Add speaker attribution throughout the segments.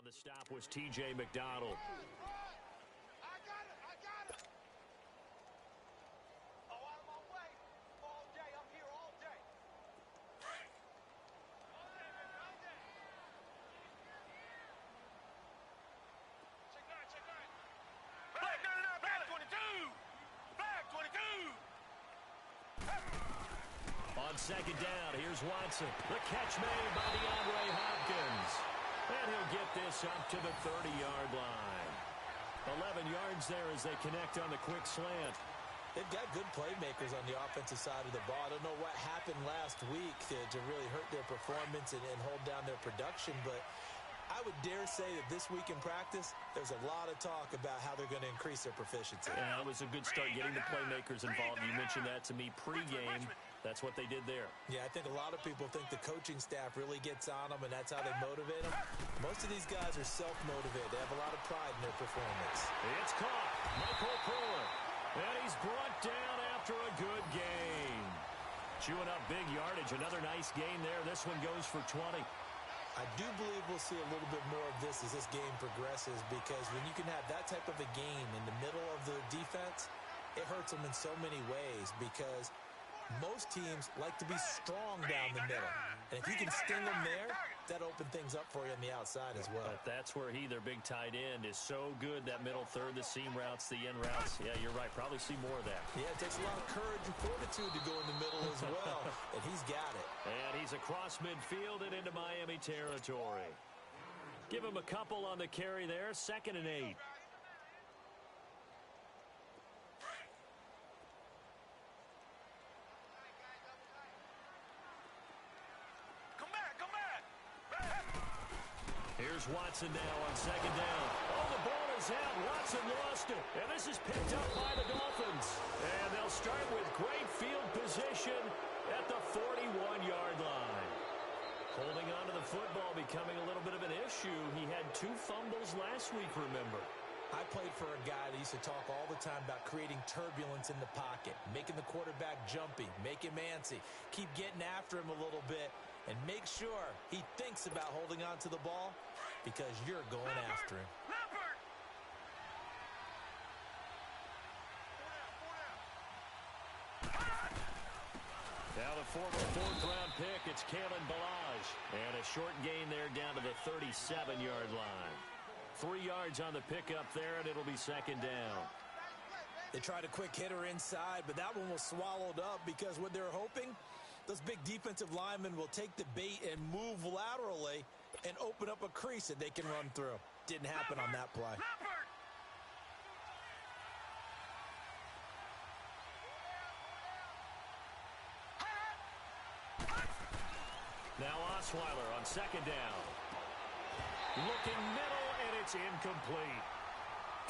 Speaker 1: the stop was T.J. McDonald.
Speaker 2: I got it! Oh, out of my way. All day, I'm here all day. Check nine. Flag 99, flag 22! Flag 22!
Speaker 1: On second down, here's Watson. The catch made by DeAndre Hopkins. And he'll get this up to the 30-yard line. 11 yards there as they connect on the quick slant.
Speaker 3: They've got good playmakers on the offensive side of the ball. I don't know what happened last week to really hurt their performance and hold down their production, but I would dare say that this week in practice, there's a lot of talk about how they're going to increase their proficiency.
Speaker 1: Yeah, it was a good start getting the playmakers involved. You mentioned that to me pregame. That's what they did there.
Speaker 3: Yeah, I think a lot of people think the coaching staff really gets on them, and that's how they motivate them. Most of these guys are self-motivated. They have a lot of pride in their performance.
Speaker 1: It's caught. Michael Fuller. And he's brought down after a good game. Chewing up big yardage. Another nice gain there. This one goes for 20.
Speaker 3: I do believe we'll see a little bit more of this as this game progresses, because when you can have that type of a game in the middle of the defense, it hurts them in so many ways, because most teams like to be strong down the middle. And if you can sting them there, that opens things up for you on the outside as well.
Speaker 1: But that's where their big tight end, is so good. That middle third, the seam routes, the end routes. Yeah, you're right. Probably see more of that.
Speaker 3: Yeah, it takes a lot of courage and fortitude to go in the middle as well. And he's got it.
Speaker 1: And he's across midfield and into Miami territory. Give him a couple on the carry there. 2nd and 8. Here's Watson now on 2nd down. Oh, the ball is out. Watson lost it. And this is picked up by the Dolphins. And they'll start with great field position at the 41-yard line. Holding on to the football becoming a little bit of an issue. He had 2 fumbles last week, remember.
Speaker 3: I played for a guy that used to talk all the time about creating turbulence in the pocket, making the quarterback jumpy, make him antsy, keep getting after him a little bit, and make sure he thinks about holding on to the ball, because you're going after him.
Speaker 1: Now the former 4th-round pick, it's Kalen Ballage. And a short gain there down to the 37-yard line. 3 yards on the pickup there, and it'll be 2nd down.
Speaker 3: They tried a quick hitter inside, but that one was swallowed up, because what they're hoping, those big defensive linemen will take the bait and move laterally and open up a crease that they can run through. Didn't happen on that play.
Speaker 1: Now Osweiler on 2nd down. Looking middle, and it's incomplete.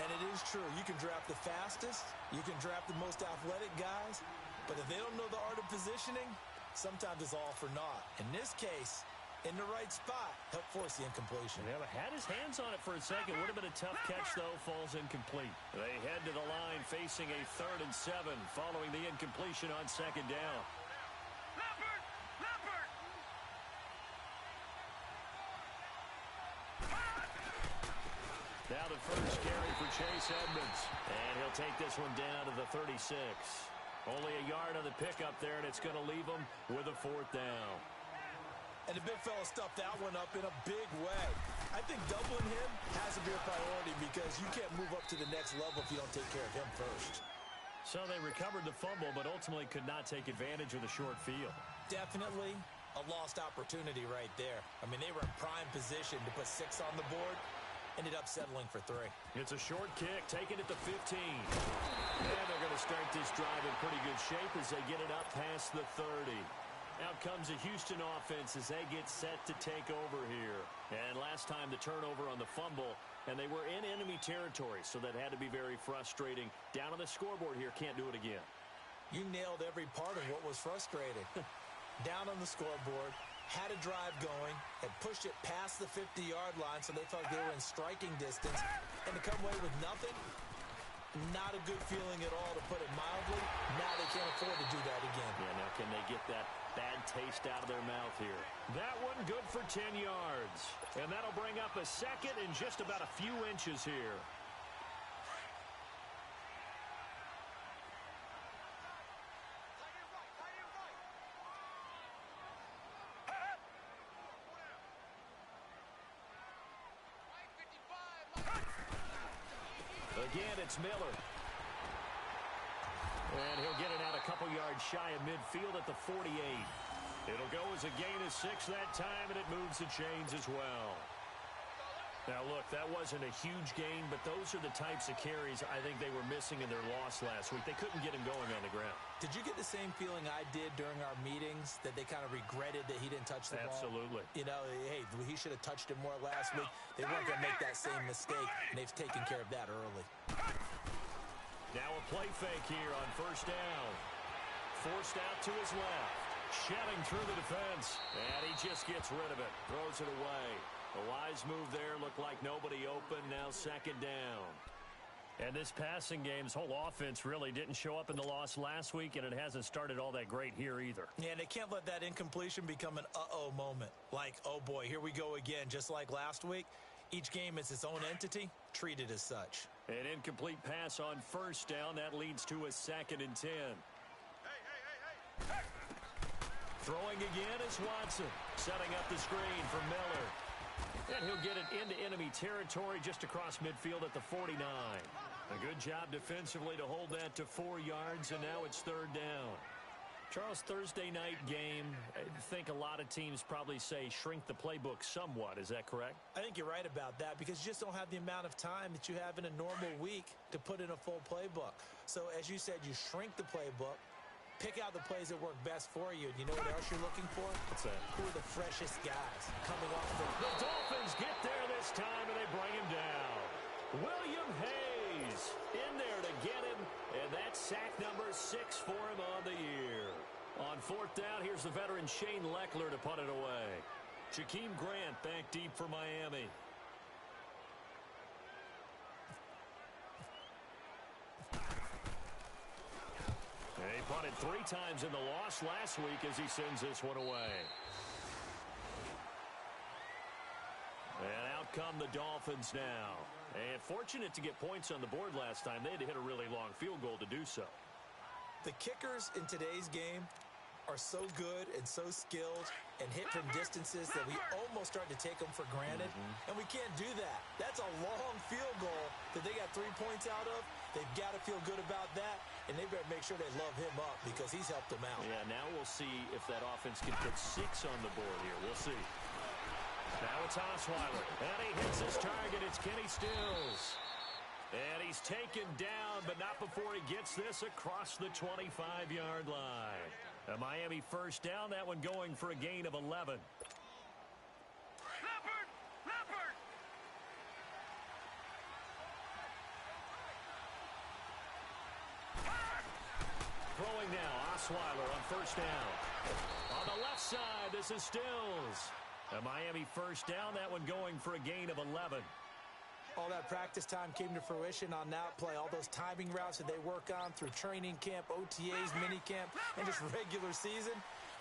Speaker 3: And it is true. You can draft the fastest. You can draft the most athletic guys. But if they don't know the art of positioning, sometimes it's all for naught. In this case, in the right spot, helped force the incompletion.
Speaker 1: Yeah, but had his hands on it for a second. Would have been a tough catch, though. Falls incomplete. They head to the line facing a 3rd and 7 following the incompletion on 2nd down. Now the first carry for Chase Edmonds. And he'll take this one down to the 36. Only a yard on the pickup there, and it's going to leave him with a 4th down.
Speaker 3: And the big fella stuffed that one up in a big way. I think doubling him has to be a priority, because you can't move up to the next level if you don't take care of him first.
Speaker 1: So they recovered the fumble, but ultimately could not take advantage of the short field.
Speaker 3: Definitely a lost opportunity right there. I mean, they were in prime position to put 6 on the board. Ended up settling for 3.
Speaker 1: It's a short kick, taken at the 15. And they're going to start this drive in pretty good shape as they get it up past the 30. Out comes the Houston offense as they get set to take over here. And last time the turnover on the fumble, and they were in enemy territory, so that had to be very frustrating. Down on the scoreboard here, can't do it again.
Speaker 3: You nailed every part of what was frustrating. Down on the scoreboard, had a drive going, had pushed it past the 50-yard line, so they felt they were in striking distance, and to come away with nothing, not a good feeling at all, to put it mildly. Now they can't afford to do that again.
Speaker 1: Yeah, now can they get that bad taste out of their mouth here? That one good for 10 yards. And that'll bring up a second and just about a few inches here. Again, it's Miller. And he'll get it out a couple yards shy of midfield at the 48. It'll go as a gain of 6 that time, and it moves the chains as well. Now, look, that wasn't a huge gain, but those are the types of carries I think they were missing in their loss last week. They couldn't get him going on the ground.
Speaker 3: Did you get the same feeling I did during our meetings, that they kind of regretted that he didn't touch the ball?
Speaker 1: Absolutely.
Speaker 3: You know, hey, he should have touched it more last week. They weren't going to make that same mistake, and they've taken care of that early.
Speaker 1: Now a play fake here on first down. Forced out to his left. Shedding through the defense. And he just gets rid of it. Throws it away. A wise move there. Looked like nobody open. Now second down. And this passing game's whole offense really didn't show up in the loss last week, and it hasn't started all that great here either.
Speaker 3: Yeah, and they can't let that incompletion become an uh-oh moment. Like, oh boy, here we go again. Just like last week, each game is its own entity, treated as such.
Speaker 1: An incomplete pass on first down. That leads to a 2nd and 10. Throwing again is Watson. Setting up the screen for Miller. And he'll get it into enemy territory just across midfield at the 49. A good job defensively to hold that to 4 yards, and now it's third down. Charles, Thursday night game, I think a lot of teams probably say shrink the playbook somewhat. Is that correct?
Speaker 3: I think you're right about that, because you just don't have the amount of time that you have in a normal week to put in a full playbook. So as you said, you shrink the playbook, pick out the plays that work best for you. You know what else you're looking for?
Speaker 1: What's that?
Speaker 3: Who are the freshest guys coming off the...
Speaker 1: The Dolphins get there this time, and they bring him down. William Hayes in there to get him, and that's sack number 6 for him on the year. On fourth down, here's the veteran Shane Leckler to punt it away. Jakeem Grant back deep for Miami. He punted 3 times in the loss last week as he sends this one away. And out come the Dolphins now. And fortunate to get points on the board last time. They had to hit a really long field goal to do so.
Speaker 3: The kickers in today's game are so good and so skilled and hit from distances that we almost start to take them for granted. And we can't do that. That's a long field goal that they got 3 points out of. They've got to feel good about that, and they better make sure they love him up because he's helped them out.
Speaker 1: Yeah, now we'll see if that offense can put 6 on the board here. We'll see. Now it's Osweiler, and he hits his target. It's Kenny Stills. And he's taken down, but not before he gets this across the 25-yard line. A Miami first down, that one going for a gain of 11. Throwing now, Osweiler on first down. On the left side, this is Stills. A Miami first down, that one going for a gain of 11.
Speaker 3: All that practice time came to fruition on that play. All those timing routes that they work on through training camp, OTAs, minicamp, and just regular season,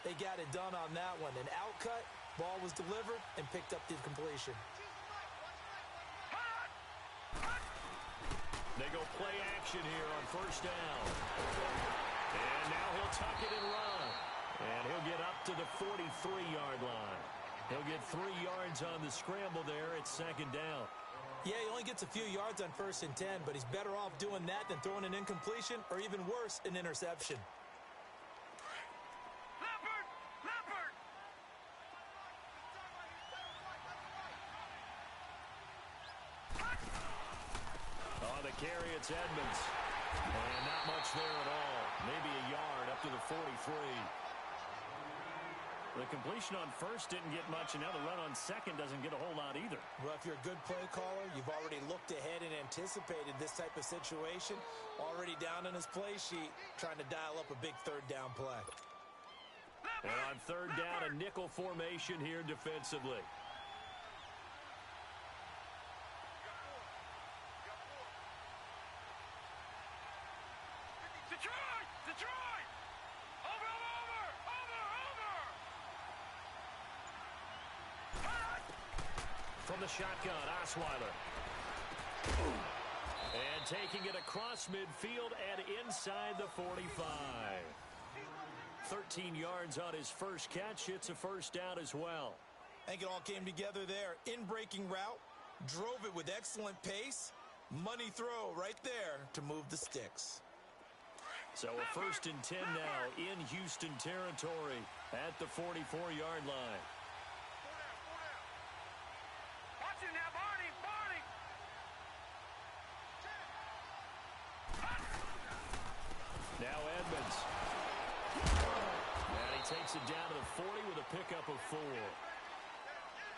Speaker 3: they got it done on that one. An outcut, ball was delivered, and picked up the completion.
Speaker 1: They go play action here on first down. And now he'll tuck it and run. And he'll get up to the 43-yard line. He'll get 3 yards on the scramble there. It's second down.
Speaker 3: Yeah, he only gets a few yards on 1st and 10, but he's better off doing that than throwing an incompletion or even worse, an interception.
Speaker 1: On the carry, it's Edmonds. And not much there at all. Maybe a yard up to the 43. The completion on first didn't get much, and now the run on second doesn't get a whole lot either.
Speaker 3: Well, if you're a good play caller, you've already looked ahead and anticipated this type of situation. Already down on his play sheet, trying to dial up a big third down play.
Speaker 1: And on third down, a nickel formation here defensively.
Speaker 2: Detroit! Over!
Speaker 1: the shotgun, Osweiler. And taking it across midfield and inside the 45. 13 yards on his first catch. It's a first down as well.
Speaker 3: I think it all came together there. In-breaking route, drove it with excellent pace. Money throw right there to move the sticks.
Speaker 1: So a 1st and 10 now in Houston territory at the 44-yard line.
Speaker 2: Watch it now, Barney, Barney.
Speaker 1: Now Edmonds. And he takes it down to the 40 with a pickup of 4.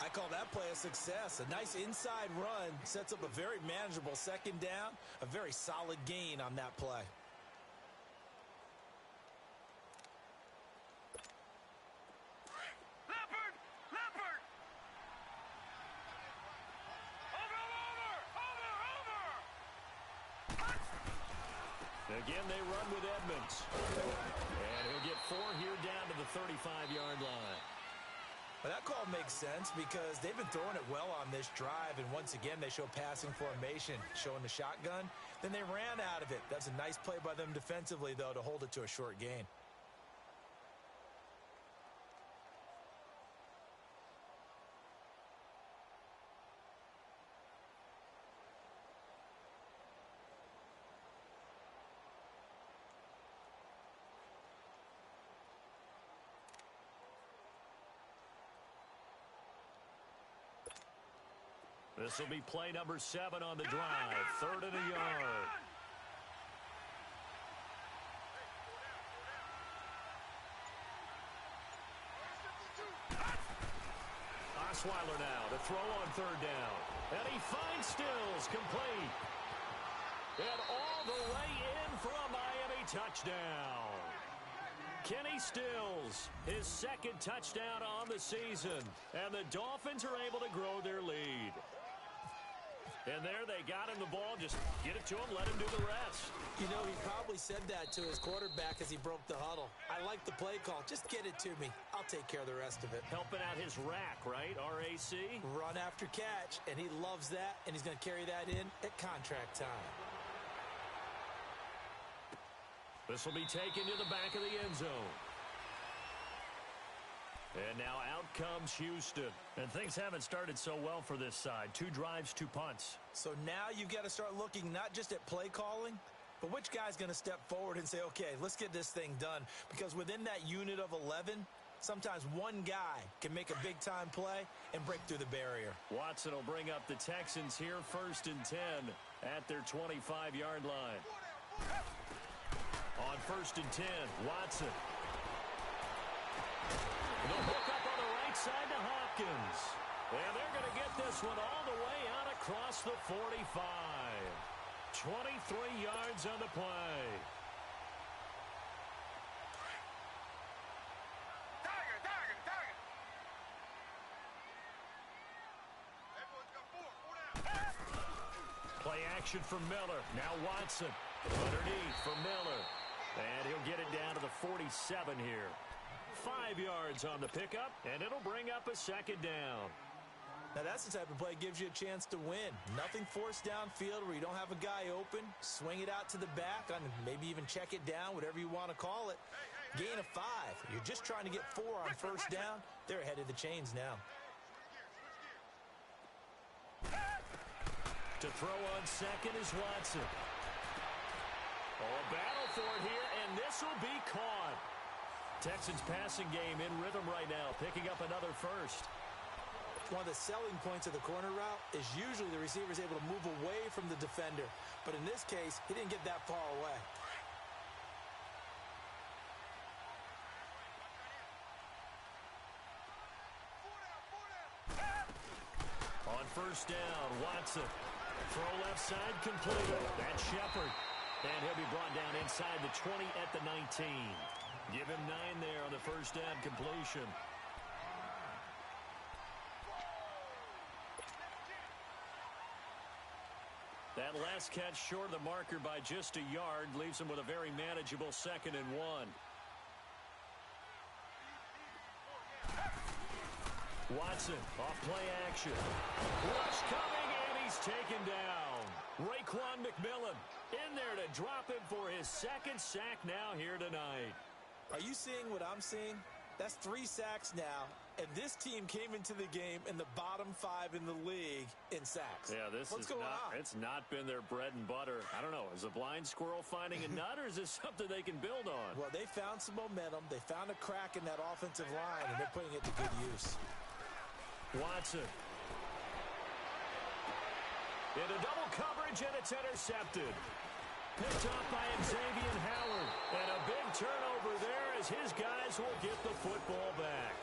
Speaker 3: I call that play a success. A nice inside run sets up a very manageable second down. A very solid gain on that play.
Speaker 2: Leopard, Leopard. Over.
Speaker 1: Again, they run with Edmonds. And he'll get 4 here down to the 35-yard line.
Speaker 3: Well, that call makes sense because they've been throwing it well on this drive, and once again they show passing formation, showing the shotgun. Then they ran out of it. That's a nice play by them defensively, though, to hold it to a short gain.
Speaker 1: This will be play number 7 on the drive. 3rd and a yard. Osweiler now to throw on 3rd down. And he finds Stills, complete. And all the way in for a Miami touchdown. Kenny Stills, his 2nd touchdown on the season. And the Dolphins are able to grow their lead. And there they got him the ball. Just get it to him, let him do the rest.
Speaker 3: You know, he probably said that to his quarterback as he broke the huddle. I like the play call. Just get it to me. I'll take care of the rest of it.
Speaker 1: Helping out his rack, right? RAC?
Speaker 3: Run after catch, and he loves that, and he's going to carry that in at contract time.
Speaker 1: This will be taken to the back of the end zone. And now out comes Houston. And things haven't started so well for this side. 2 drives, 2 punts.
Speaker 3: So now you've got to start looking not just at play calling, but which guy's going to step forward and say, okay, let's get this thing done. Because within that unit of 11, sometimes one guy can make a big-time play and break through the barrier.
Speaker 1: Watson will bring up the Texans here, 1st and 10 at their 25-yard line. On 1st and 10, Watson. The hook up on the right side to Hopkins. And they're going to get this one all the way out across the 45. 23 yards on the play.
Speaker 2: Tiger, Tiger, Tiger. Everyone's got 4 down.
Speaker 1: Play action for Miller. Now Watson. Underneath for Miller. And he'll get it down to the 47 here. 5 yards on the pickup, and it'll bring up a 2nd down.
Speaker 3: Now, that's the type of play that gives you a chance to win. Nothing forced downfield where you don't have a guy open. Swing it out to the back, on maybe even check it down, whatever you want to call it. Gain of 5. You're just trying to get 4 on 1st down. They're ahead of the chains now.
Speaker 1: To throw on 2nd is Watson. Oh, a battle for it here, and this will be caught. Texans passing game in rhythm right now, picking up another 1st.
Speaker 3: One of the selling points of the corner route is usually the receiver is able to move away from the defender. But in this case, he didn't get that far away.
Speaker 1: On 1st down, Watson. Throw left side completed. That's Shepard. And he'll be brought down inside the 20 at the 19. Give him 9 there on the 1st down completion. That last catch short of the marker by just a yard leaves him with a very manageable 2nd and 1. Watson off play action. Rush coming, and he's taken down. Raekwon McMillan in there to drop him for his second sack now here tonight.
Speaker 3: Are you seeing what I'm seeing? That's 3 sacks now, and this team came into the game in the bottom 5 in the league in sacks.
Speaker 1: Yeah,
Speaker 3: What's going on?
Speaker 1: It's not been their bread and butter. I don't know. Is a blind squirrel finding a nut, or is this something they can build on?
Speaker 3: Well, they found some momentum. They found a crack in that offensive line, and they're putting it to good use.
Speaker 1: Watson. Into double coverage, and it's intercepted. Picked off by Xavier Howard. And a big turnover there as his guys will get the football back.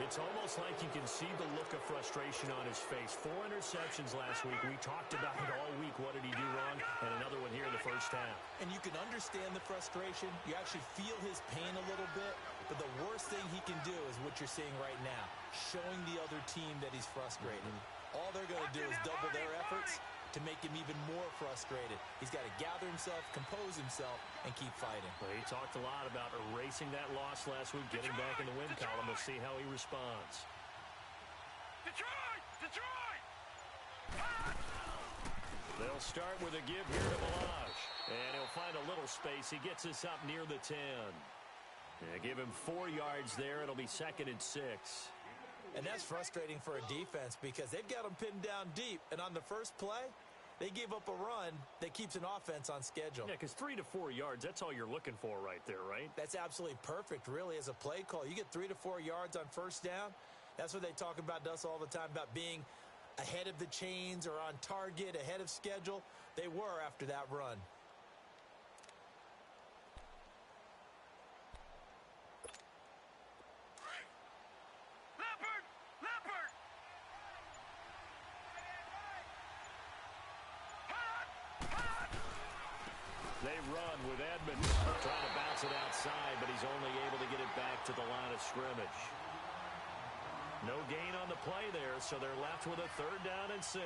Speaker 1: It's almost like you can see the look of frustration on his face. 4 interceptions last week. We talked about it all week. What did he do wrong? And another one here in the first half.
Speaker 3: And you can understand the frustration. You actually feel his pain a little bit. But the worst thing he can do is what you're seeing right now. Showing the other team that he's frustrated. All they're going to do is double their efforts to make him even more frustrated. He's got to gather himself, compose himself, and keep fighting.
Speaker 1: Well, he talked a lot about erasing that loss last week, getting back in the win column. We'll see how he responds.
Speaker 2: Detroit!
Speaker 1: They'll start with a give here to Balazs. And he'll find a little space. He gets us up near the 10. Yeah, give him 4 yards there. It'll be 2nd and 6.
Speaker 3: And that's frustrating for a defense because they've got them pinned down deep. And on the first play, they gave up a run that keeps an offense on schedule.
Speaker 1: Yeah, because 3 to 4 yards, that's all you're looking for right there, right?
Speaker 3: That's absolutely perfect, really, as a play call. You get 3 to 4 yards on first down. That's what they talk about us all the time, about being ahead of the chains or on target, ahead of schedule. They were after that run.
Speaker 1: They run with Edmonds trying to bounce it outside, but he's only able to get it back to the line of scrimmage. No gain on the play there, so they're left with a 3rd down and 6.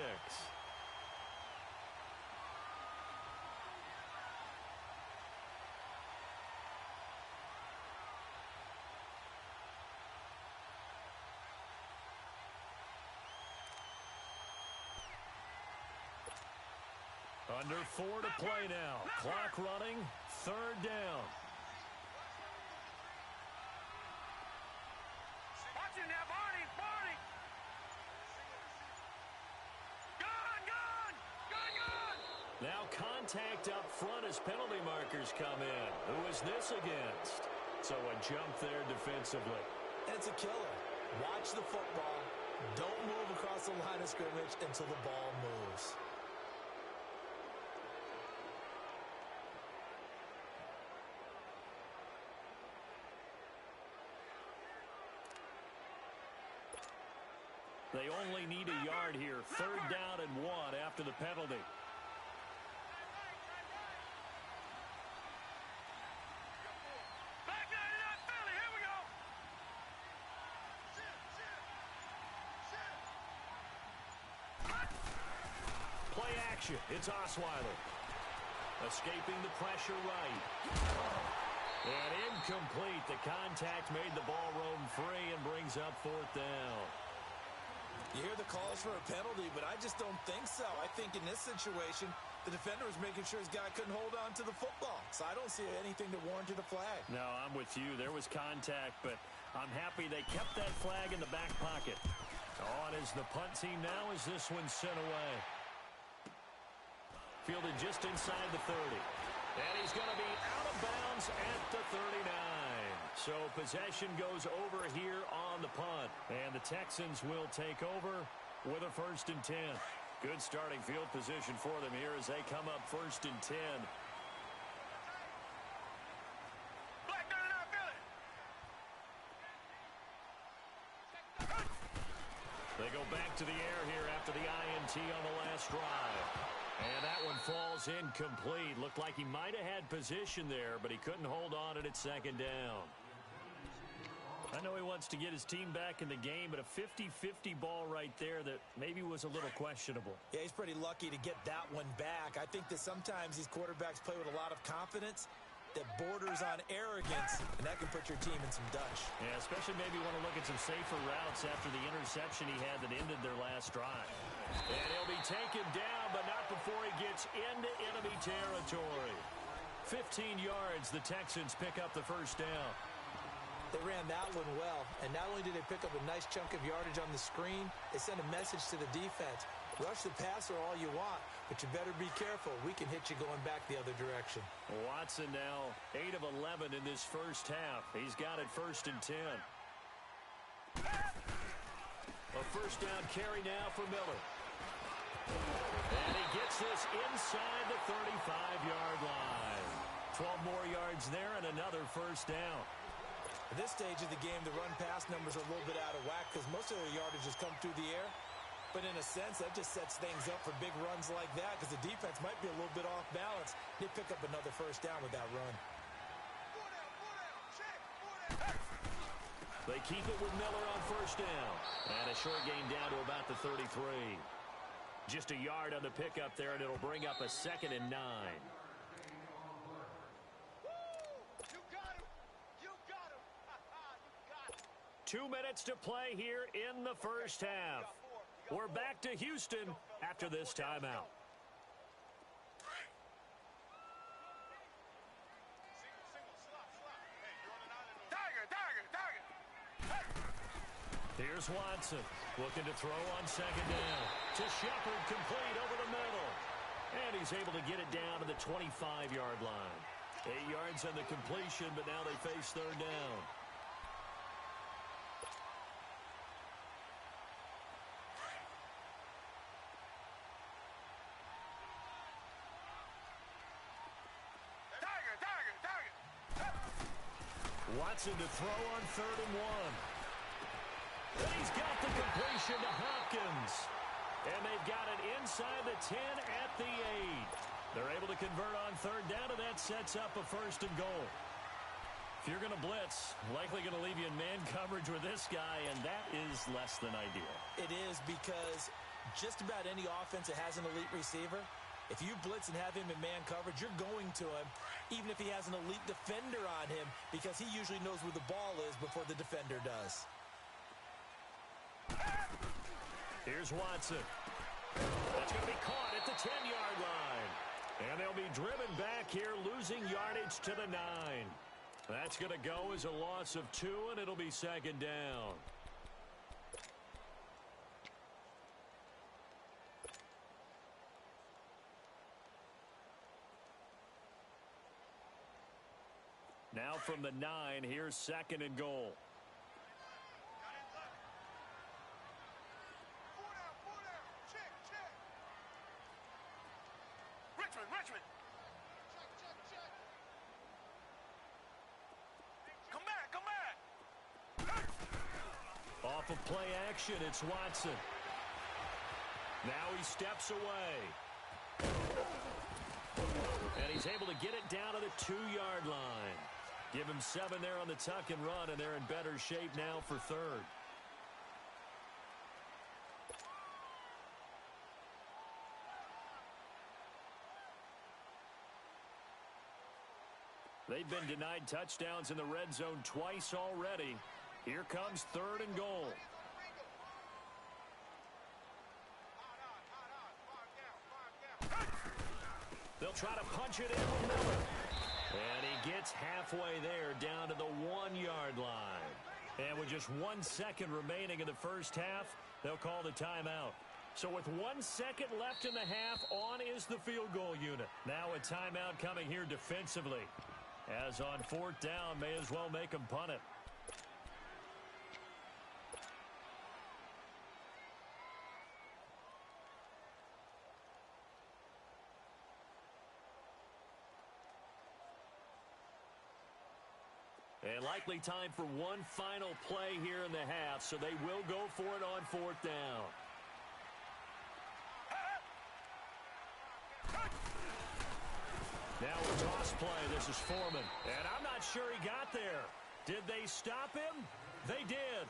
Speaker 1: Under 4 to play now. Clock running. 3rd down.
Speaker 2: Watch it now, Barney! Gone!
Speaker 1: Now contact up front as penalty markers come in. Who is this against? So a jump there defensively.
Speaker 3: And it's a killer. Watch the football. Don't move across the line of scrimmage until the ball moves.
Speaker 1: They only need a yard here. 3rd down and 1 after the penalty.
Speaker 2: Back 99 Philly, here we go!
Speaker 1: Play action. It's Osweiler. Escaping the pressure right. And incomplete. The contact made the ball roam free and brings up 4th down.
Speaker 3: You hear the calls for a penalty, but I just don't think so. I think in this situation, the defender was making sure his guy couldn't hold on to the football. So I don't see anything that warranted a flag.
Speaker 1: No, I'm with you. There was contact, but I'm happy they kept that flag in the back pocket. On is the punt team now as this one's sent away. Fielded just inside the 30. And he's going to be out of bounds at the 39. So possession goes over here on the punt. And the Texans will take over with a 1st and 10. Good starting field position for them here as they come up 1st and 10.
Speaker 2: Black 99 Philly!
Speaker 1: They go back to the air here after the INT on the last drive. And that one falls incomplete. Looked like he might have had position there, but he couldn't hold on at 2nd down. I know he wants to get his team back in the game, but a 50-50 ball right there that maybe was a little questionable.
Speaker 3: Yeah, he's pretty lucky to get that one back. I think that sometimes these quarterbacks play with a lot of confidence, that borders on arrogance, and that can put your team in some dutch.
Speaker 1: Yeah, especially maybe want to look at some safer routes after the interception he had that ended their last drive. And he'll be taken down, but not before he gets into enemy territory. 15 yards, the Texans pick up the first down.
Speaker 3: They ran that one well, and not only did they pick up a nice chunk of yardage on the screen, they sent a message to the defense. Rush the passer all you want, but you better be careful. We can hit you going back the other direction.
Speaker 1: Watson now 8 of 11 in this first half. He's got it 1st and 10. A first down carry now for Miller. And he gets this inside the 35-yard line. 12 more yards there and another first down.
Speaker 3: At this stage of the game, the run-pass numbers are a little bit out of whack because most of their yardage has come through the air. But in a sense, that just sets things up for big runs like that because the defense might be a little bit off balance. They pick up another first down with that run.
Speaker 1: They keep it with Miller on first down. And a short gain down to about the 33. Just a yard on the pickup there, and it'll bring up a 2nd and 9. 2 minutes to play here in the first half. We're back to Houston after this timeout. Here's Watson looking to throw on 2nd down. To Shepard, complete over the middle. And he's able to get it down to the 25-yard line. 8 yards on the completion, but now they face 3rd down. Watson to throw on 3rd and 1. And he's got the completion to Hopkins. And they've got it inside the 10 at the 8. They're able to convert on 3rd down, and that sets up a 1st and goal. If you're going to blitz, likely going to leave you in man coverage with this guy, and that is less than ideal.
Speaker 3: It is because just about any offense that has an elite receiver, if you blitz and have him in man coverage, you're going to him, even if he has an elite defender on him, because he usually knows where the ball is before the defender does.
Speaker 1: Here's Watson. That's going to be caught at the 10-yard line. And they'll be driven back here, losing yardage to the 9. That's going to go as a loss of 2, and it'll be 2nd down. Now from the 9, here's 2nd and goal.
Speaker 2: Richmond. Come back.
Speaker 1: Off of play action, it's Watson. Now he steps away. And he's able to get it down to the 2-yard line. Give him 7 there on the tuck and run, and they're in better shape now for 3rd. They've been denied touchdowns in the red zone twice already. Here comes 3rd and goal. They'll try to punch it in with Miller. And he gets halfway there down to the 1-yard line. And with just 1 second remaining in the first half, they'll call the timeout. So with 1 second left in the half, on is the field goal unit. Now a timeout coming here defensively. As on 4th down, may as well make them punt it. And likely time for one final play here in the half, so they will go for it on 4th down. Now a toss play. This is Foreman. And I'm not sure he got there. Did they stop him? They did.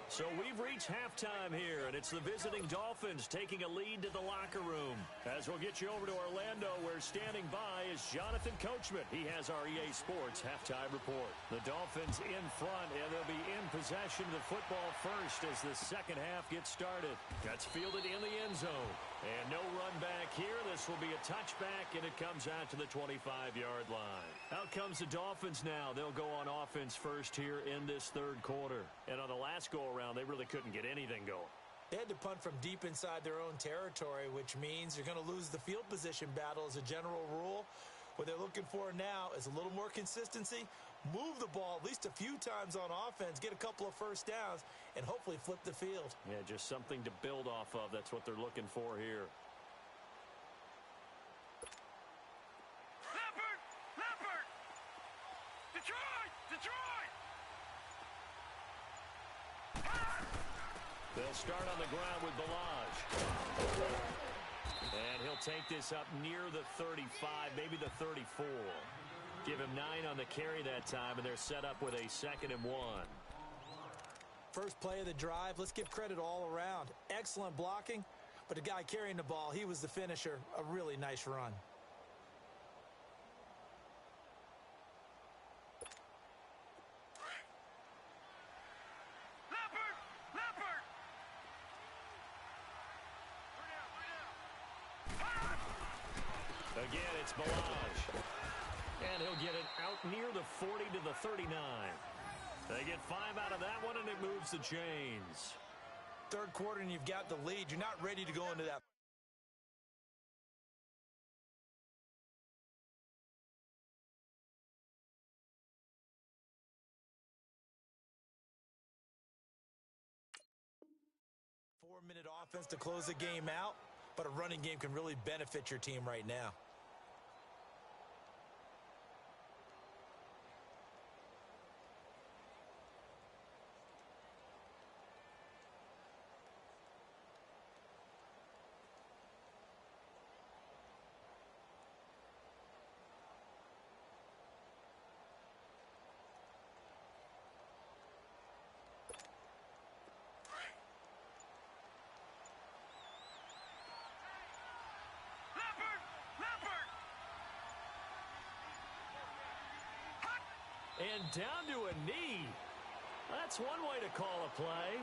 Speaker 1: So we've reached halftime here, and it's the visiting Dolphins taking a lead to the locker room. As we'll get you over to Orlando, where standing by is Jonathan Coachman. He has our EA Sports halftime report. The Dolphins in front, and they'll be in possession of the football first as the second half gets started. That's fielded in the end zone. And no run back here. This will be a touchback, and it comes out to the 25-yard line. Out comes the Dolphins now. They'll go on offense first here in this third quarter. And on the last go-around, they really couldn't get anything going.
Speaker 3: They had to punt from deep inside their own territory, which means you're going to lose the field position battle as a general rule. What they're looking for now is a little more consistency, move the ball at least a few times on offense, get a couple of first downs, and hopefully flip the field.
Speaker 1: Yeah, just something to build off of. That's what they're looking for here.
Speaker 2: Leopard! Detroit!
Speaker 1: They'll start on the ground with Balaj. And he'll take this up near the 35, maybe the 34. Give him 9 on the carry that time, and they're set up with a 2nd and 1.
Speaker 3: First play of the drive, let's give credit all around. Excellent blocking, but the guy carrying the ball, he was the finisher. A really nice run.
Speaker 2: Leopard!
Speaker 1: Again, it's Balaj. And he'll get it out near the 40 to the 39. They get 5 out of that one, and it moves the chains.
Speaker 3: Third quarter, and you've got the lead. You're not ready to go into that. Four-minute offense to close the game out, but a running game can really benefit your team right now.
Speaker 1: And down to a knee. That's one way to call a play.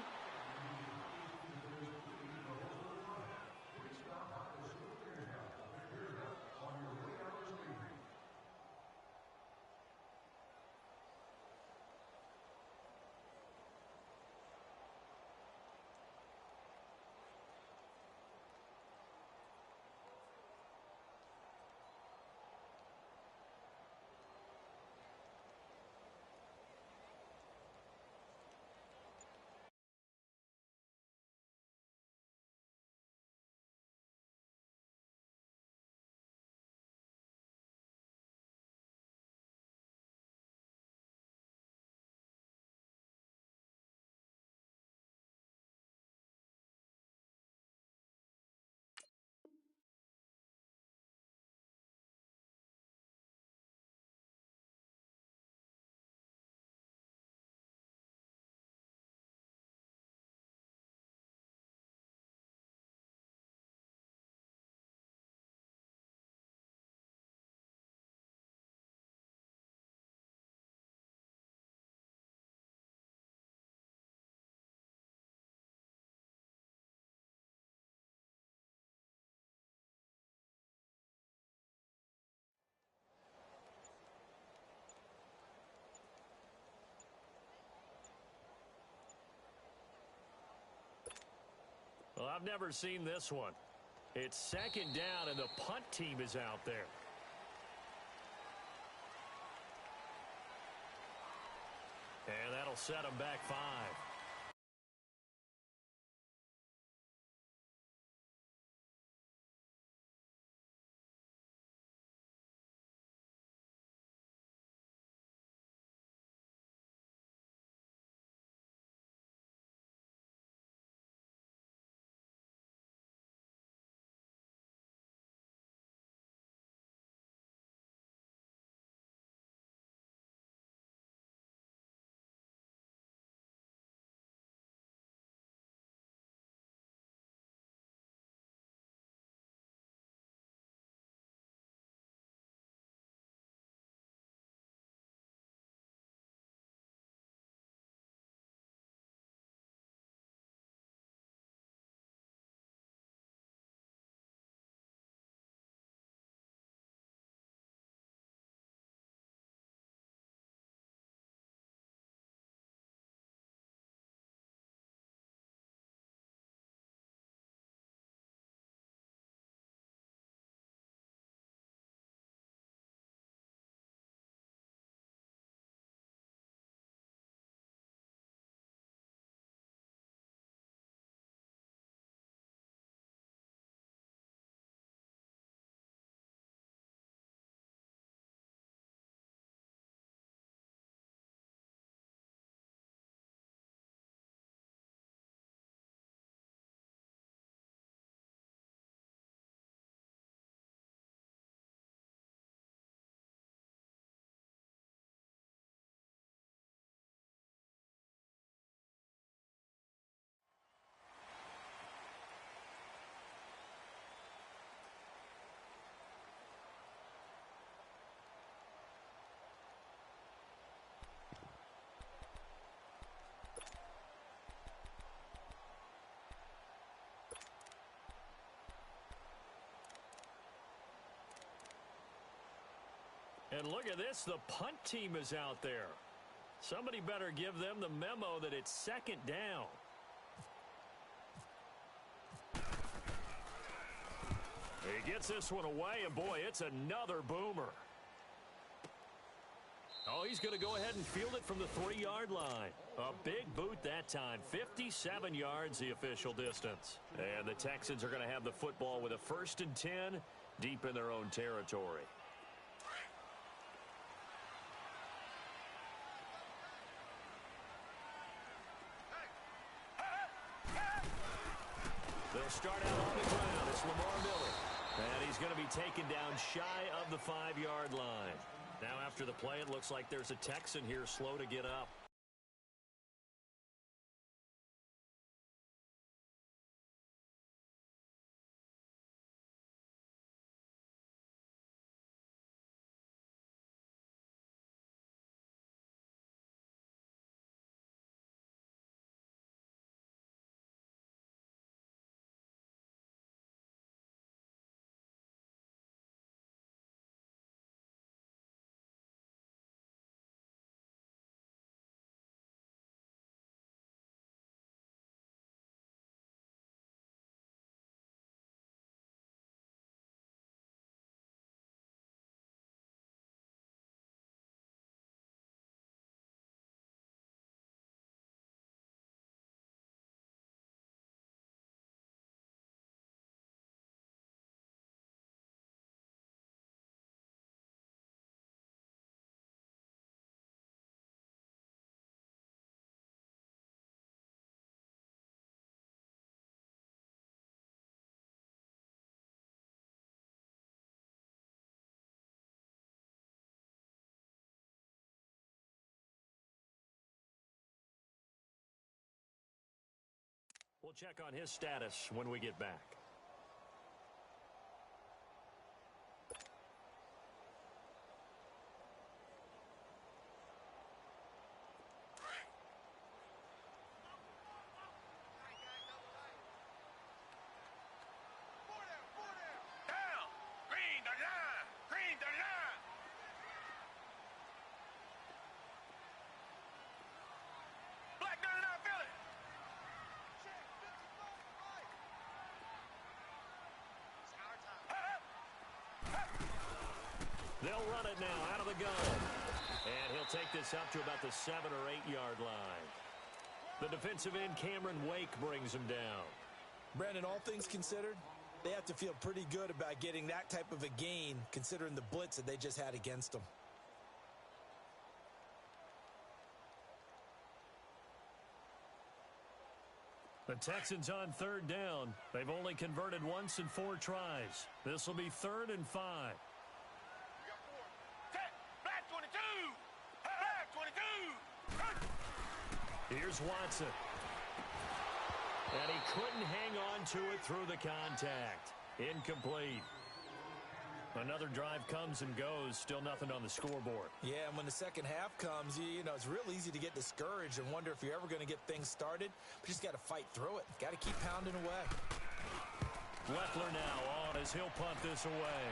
Speaker 1: Well, I've never seen this one. It's second down, and the punt team is out there. And that'll set them back 5. And look at this. The punt team is out there. Somebody better give them the memo that it's second down. He gets this one away, and boy, it's another boomer. Oh, he's going to go ahead and field it from the 3-yard line. A big boot that time. 57 yards, the official distance. And the Texans are going to have the football with a 1st and 10 deep in their own territory. They'll start out on the ground. It's Lamar Miller. And he's going to be taken down shy of the 5-yard line. Now after the play, it looks like there's a Texan here slow to get up. We'll check on his status when we get back. They'll run it now out of the gun. And he'll take this up to about the 7- or 8-yard line. The defensive end, Cameron Wake, brings him down.
Speaker 3: Brandon, all things considered, they have to feel pretty good about getting that type of a gain, considering the blitz that they just had against them.
Speaker 1: The Texans on 3rd down. They've only converted once in 4 tries. This will be 3rd and 5. Here's Watson. And he couldn't hang on to it through the contact. Incomplete. Another drive comes and goes. Still nothing on the scoreboard.
Speaker 3: Yeah, and when the second half comes, you know, it's real easy to get discouraged and wonder if you're ever going to get things started. But you just got to fight through it. Got to keep pounding away.
Speaker 1: Leffler now on as he'll punt this away.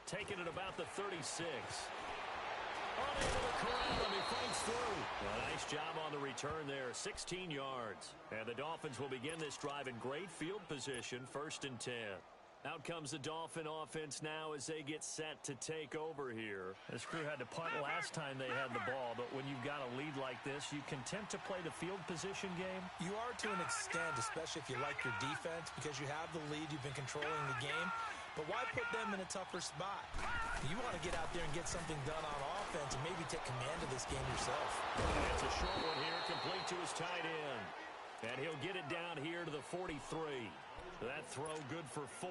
Speaker 1: Taking it about the 36. Unable to corral him. He fights through. A nice job on the return there. 16 yards. And the Dolphins will begin this drive in great field position. 1st and 10. Out comes the Dolphin offense now as they get set to take over here. This crew had to punt last time they had the ball, but when you've got a lead like this, you content to play the field position game?
Speaker 3: You are to an extent, especially if you like your defense, because you have the lead, you've been controlling the game. But why put them in a tougher spot? You want to get out there and get something done on offense and maybe take command of this game yourself.
Speaker 1: It's a short one here, complete to his tight end. And he'll get it down here to the 43. That throw good for 4.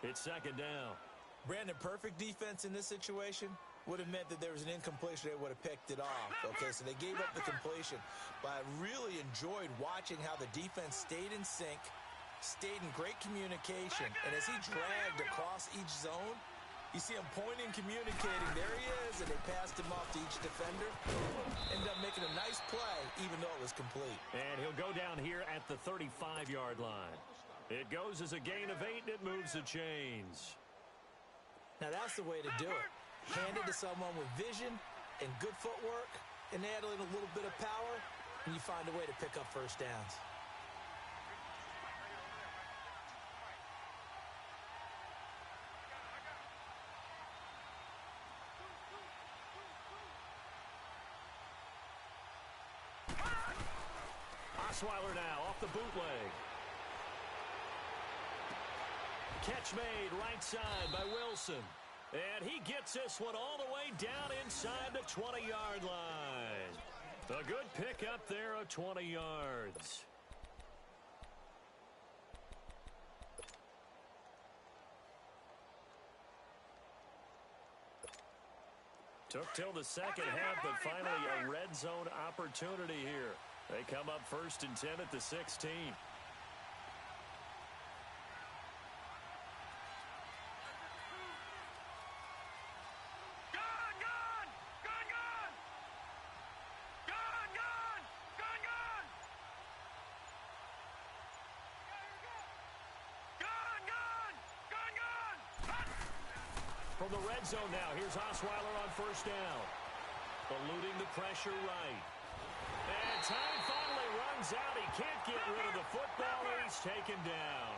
Speaker 1: It's 2nd down.
Speaker 3: Brandon, perfect defense in this situation would have meant that there was an incompletion. They would have picked it off. Okay, so they gave up the completion. But I really enjoyed watching how the defense stayed in sync, stayed in great communication. And as he dragged across each zone, you see him pointing, communicating. There he is, and they passed him off to each defender. Ended up making a nice play, even though it was complete.
Speaker 1: And he'll go down here at the 35-yard line. It goes as a gain of 8, and it moves the chains.
Speaker 3: Now, that's the way to do it. Hand it to someone with vision and good footwork, and add in a little bit of power, and you find a way to pick up first downs.
Speaker 1: Osweiler now off the bootleg. Catch made right side by Wilson. And he gets this one all the way down inside the 20-yard line. A good pickup there of 20 yards. Took till the second half, but finally a red zone opportunity here. They come up 1st and 10 at the 16. From the red zone now, here's Osweiler on 1st down. Eluding the pressure right. And time finally runs out. He can't get rid of the football, and he's taken down.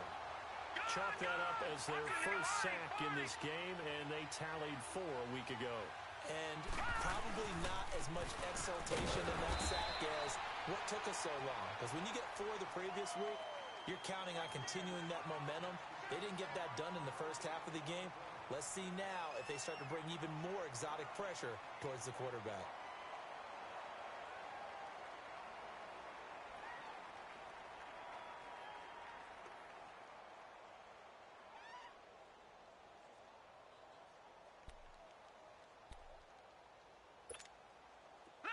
Speaker 1: Chalk that up as their first sack in this game, and they tallied 4 a week ago.
Speaker 3: And probably not as much exultation in that sack as what took us so long. Because when you get 4 the previous week, you're counting on continuing that momentum. They didn't get that done in the first half of the game. Let's see now if they start to bring even more exotic pressure towards the quarterback.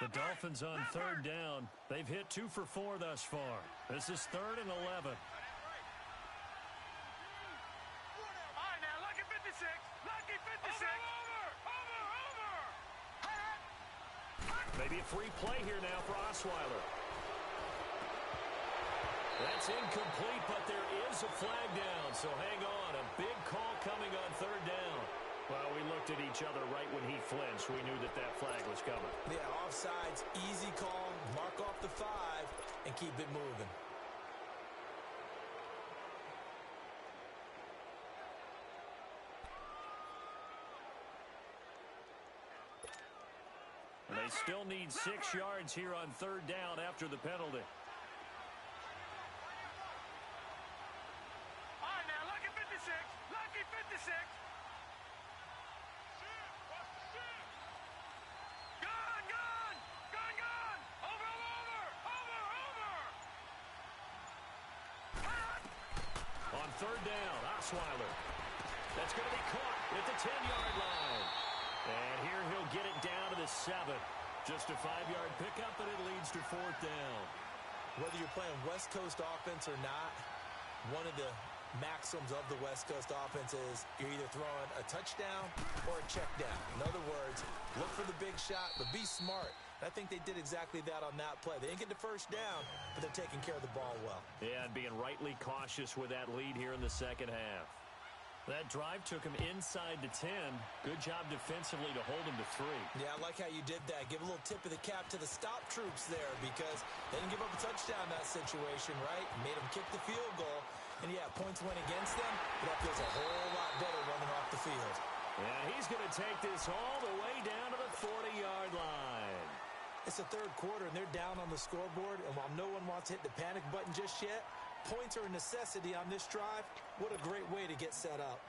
Speaker 1: The Dolphins on 3rd down. They've hit 2 for 4 thus far. This is 3rd and 11. Maybe a free play here now for Osweiler. That's incomplete, but there is a flag down, so hang on. A big call coming on 3rd down. Well, we looked at each other right when he flinched. We knew that that flag was coming.
Speaker 3: Yeah, offsides, easy call, mark off the 5, and keep it moving.
Speaker 1: And they still need 6 yards here on 3rd down after the penalty.
Speaker 2: All right, now, lucky 56. Lucky 56. Gun, gun. Gun, gun. Over, over. Over, over.
Speaker 1: On 3rd down, Osweiler. That's going to be caught at the 10-yard line. And here he'll get it down to the 7. Just a 5-yard pickup, and it leads to 4th down.
Speaker 3: Whether you're playing West Coast offense or not, one of the maxims of the West Coast offense is you're either throwing a touchdown or a check down. In other words, look for the big shot, but be smart. I think they did exactly that on that play. They didn't get the 1st down, but they're taking care of the ball well.
Speaker 1: Yeah, and being rightly cautious with that lead here in the second half. That drive took him inside the 10. Good job defensively to hold him to 3.
Speaker 3: Yeah, I like how you did that. Give a little tip of the cap to the stop troops there because they didn't give up a touchdown in that situation, right? Made them kick the field goal. And, yeah, points went against them, but that feels a whole lot better running off the field.
Speaker 1: And he's going to take this all the way down to the 40-yard line.
Speaker 3: It's the 3rd quarter, and they're down on the scoreboard. And while no one wants to hit the panic button just yet, points are a necessity on this drive. What a great way to get set up.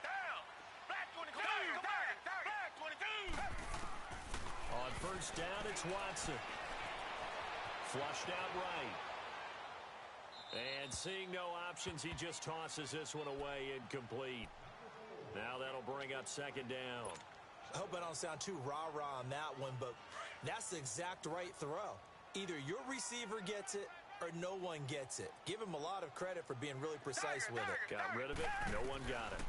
Speaker 2: Down. Black 22. Black 22.
Speaker 1: On 1st down, it's Watson. Flushed out right. And seeing no options, he just tosses this one away, incomplete. Now that'll bring up 2nd down.
Speaker 3: I hope I don't sound too rah-rah on that one, but that's the exact right throw. Either your receiver gets it or no one gets it. Give him a lot of credit for being really precise with it.
Speaker 1: Got rid of it. No one got it.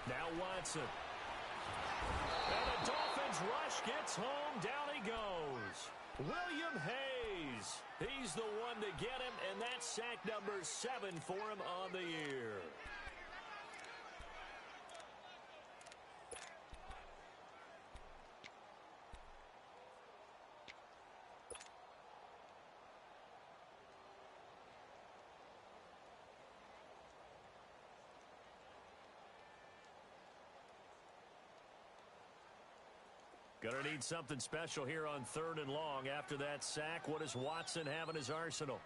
Speaker 1: Now Watson. And the Dolphins rush gets home. Down he goes. William Hayes. He's the one to get him, and that's sack number 7 for him on the year. Gonna need something special here on 3rd and long. After that sack, what does Watson have in his arsenal?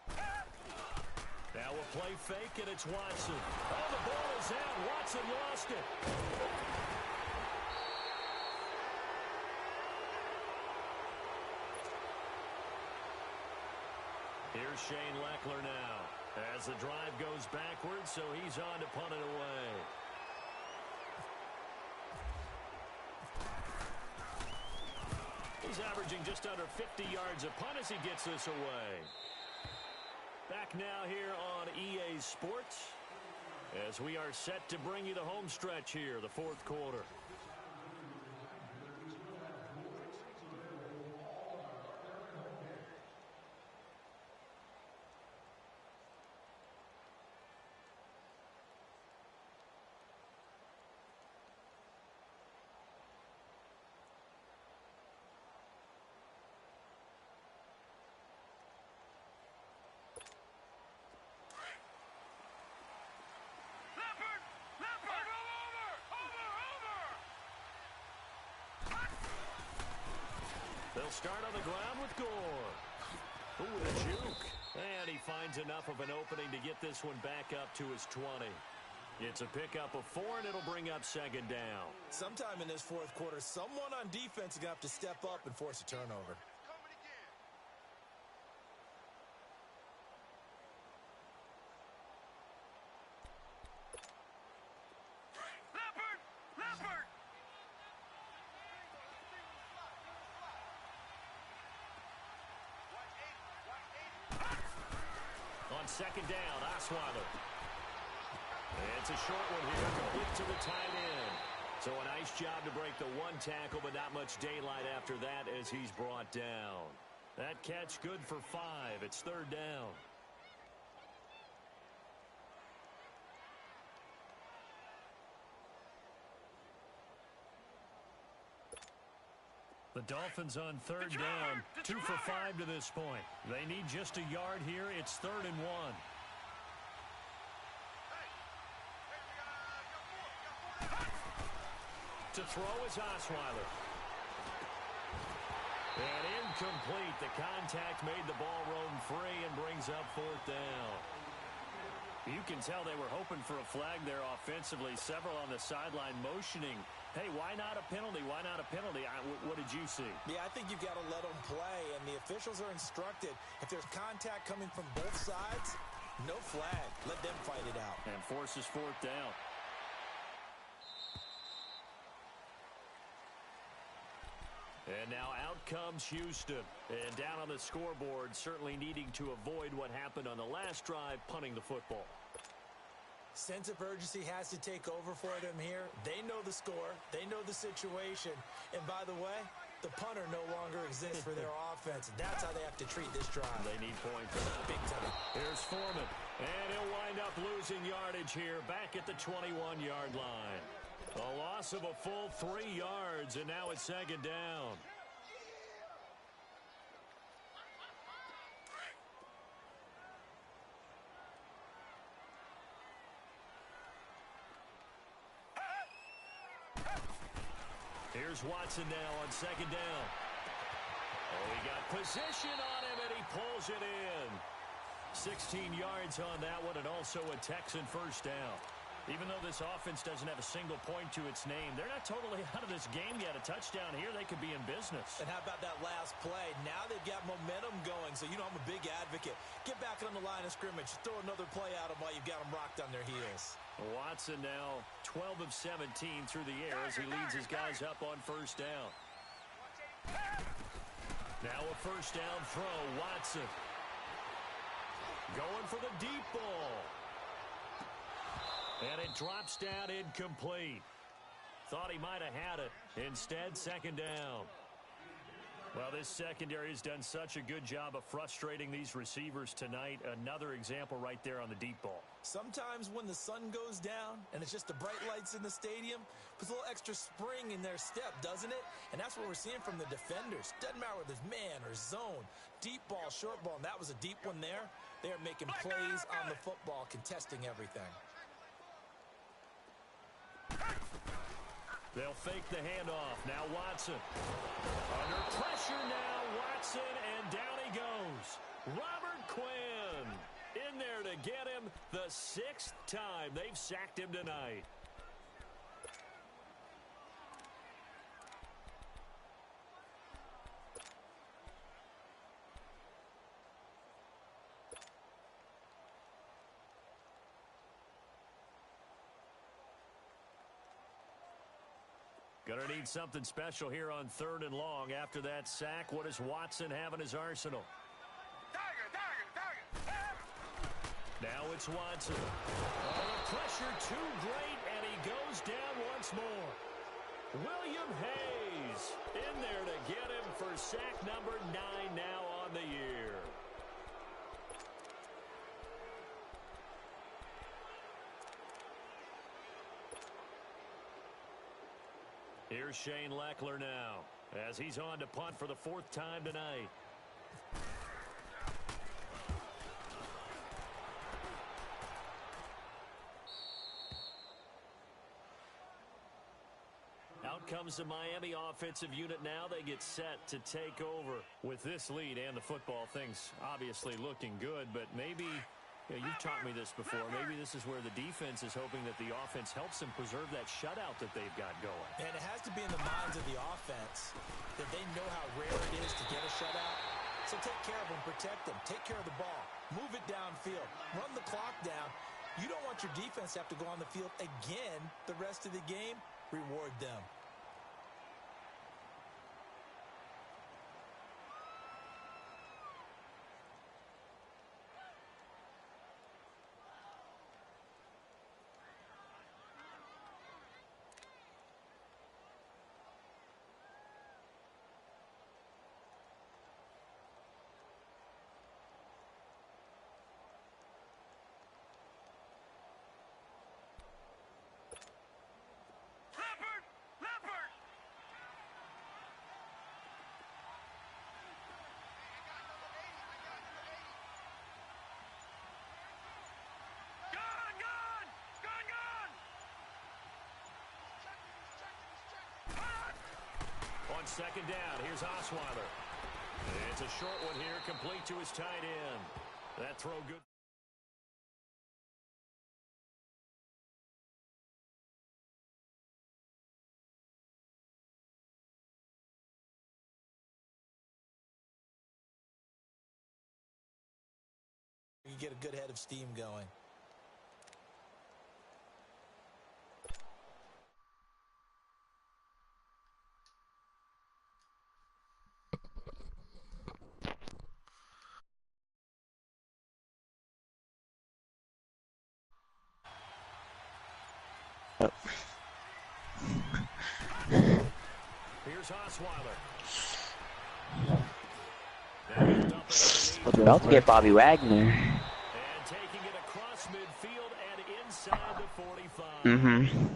Speaker 1: Now a play fake, and it's Watson. Oh, the ball is out. Watson lost it. Here's Shane Leckler now. As the drive goes backwards, so he's on to punt it away. He's averaging just under 50 yards a punt as he gets this away. Back now here on EA Sports as we are set to bring you the home stretch here, the 4th quarter. They'll start on the ground with Gore. Ooh, with a juke. And he finds enough of an opening to get this one back up to his 20. It's a pickup of 4, and it'll bring up 2nd down.
Speaker 3: Sometime in this 4th quarter, someone on defense is going to have to step up and force a turnover.
Speaker 1: On 2nd down, Osweiler. It's a short one here, complete to the tight end. So a nice job to break the 1 tackle, but not much daylight after that as he's brought down. That catch good for 5. It's 3rd down. The Dolphins on 3rd down, 2 for 5 to this point. They need just a yard here. It's 3rd and 1. To throw is Osweiler. And incomplete. The contact made the ball roam free and brings up 4th down. You can tell they were hoping for a flag there offensively. Several on the sideline motioning. Hey, why not a penalty? Why not a penalty? What did you see?
Speaker 3: Yeah, I think you've got to let them play, and the officials are instructed. If there's contact coming from both sides, no flag. Let them fight it out.
Speaker 1: And forces 4th down. And now out comes Houston. And down on the scoreboard, certainly needing to avoid what happened on the last drive, punting the football.
Speaker 3: Sense of urgency has to take over for them here. They know the score. They know the situation. And by the way, the punter no longer exists for their offense. That's how they have to treat this drive.
Speaker 1: They need points.
Speaker 3: Big time.
Speaker 1: Here's Foreman. And he'll wind up losing yardage here back at the 21-yard line. A loss of a full 3 yards, and now it's 2nd down. Here's Watson now on 2nd down. Oh, he got position on him, and he pulls it in. 16 yards on that one, and also a Texan 1st down. Even though this offense doesn't have a single point to its name, they're not totally out of this game yet. A touchdown here, they could be in business.
Speaker 3: And how about that last play? Now they've got momentum going, so you know I'm a big advocate. Get back on the line of scrimmage. Throw another play at them while you've got them rocked on their heels.
Speaker 1: Watson now 12 of 17 through the air as he leads his guys up on 1st down. Now a 1st down throw, Watson. Going for the deep ball. And it drops down incomplete. Thought he might have had it. Instead, second down. Well, this secondary has done such a good job of frustrating these receivers tonight. Another example right there on the deep ball.
Speaker 3: Sometimes when the sun goes down and it's just the bright lights in the stadium, puts a little extra spring in their step, doesn't it? And that's what we're seeing from the defenders. Doesn't matter whether it's man or zone, deep ball, short ball, and that was a deep one there. They are making plays on the football, contesting everything.
Speaker 1: They'll fake the handoff. Now Watson. Under pressure now, Watson, and down he goes. Robert Quinn in there to get him the 6th time they've sacked him tonight. Gonna need something special here on 3rd and long. After that sack, what does Watson have in his arsenal? Now it's Watson. Oh, the pressure too great, and he goes down once more. William Hayes in there to get him for sack number 9 now on the year. Here's Shane Leckler now, as he's on to punt for the 4th time tonight. Out comes the Miami offensive unit now. They get set to take over. With this lead and the football, things obviously looking good, but maybe... you've taught me this before. Maybe this is where the defense is hoping that the offense helps them preserve that shutout that they've got going.
Speaker 3: And it has to be in the minds of the offense that they know how rare it is to get a shutout. So take care of them, protect them, take care of the ball, move it downfield, run the clock down. You don't want your defense to have to go on the field again the rest of the game. Reward them.
Speaker 1: On second down, here's Osweiler. It's a short one here, complete to his tight end. That throw good.
Speaker 3: You get a good head of steam going.
Speaker 1: Here's Osweiler.
Speaker 4: About to get Bobby Wagner.
Speaker 1: And taking it across midfield and inside the 45.
Speaker 4: Mm-hmm.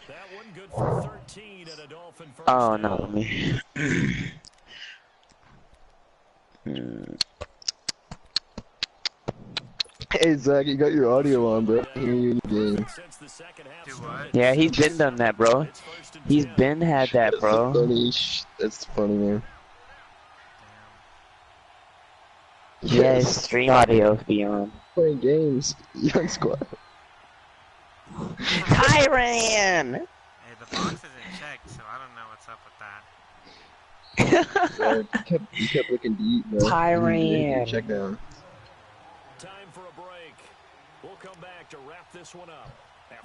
Speaker 1: That one good for 13 at a Dolphin first
Speaker 4: Oh,
Speaker 1: down.
Speaker 4: no, me.
Speaker 5: Hey Zach, you got your audio on, bro. I hear you in the game.
Speaker 2: Do what?
Speaker 4: Yeah, he's been done that, bro. He's been had that, bro.
Speaker 5: That's funny, man.
Speaker 4: Yes, stream audio be on.
Speaker 5: Playing games, young squad.
Speaker 4: Tyran!
Speaker 2: Hey, the box isn't checked, so I don't know what's up with that.
Speaker 5: You kept looking deep, bro.
Speaker 4: Tyran.
Speaker 5: Check down.
Speaker 1: Time for a break. We'll come back to wrap this one up.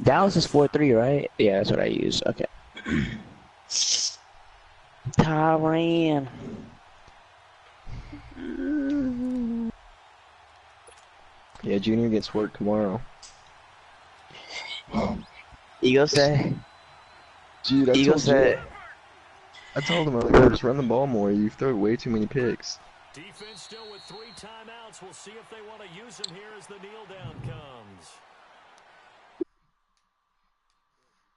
Speaker 4: Dallas is 4-3, right? Yeah, that's what I use. Okay. Tyran.
Speaker 5: Yeah, Junior gets work tomorrow.
Speaker 4: Eagle said.
Speaker 5: Dude,
Speaker 4: Eagle said.
Speaker 5: I told him, I was like, bro, just run the ball more. You throw way too many picks.
Speaker 1: Defense still with 3 timeouts. We'll see if they want to use them here as the kneel down.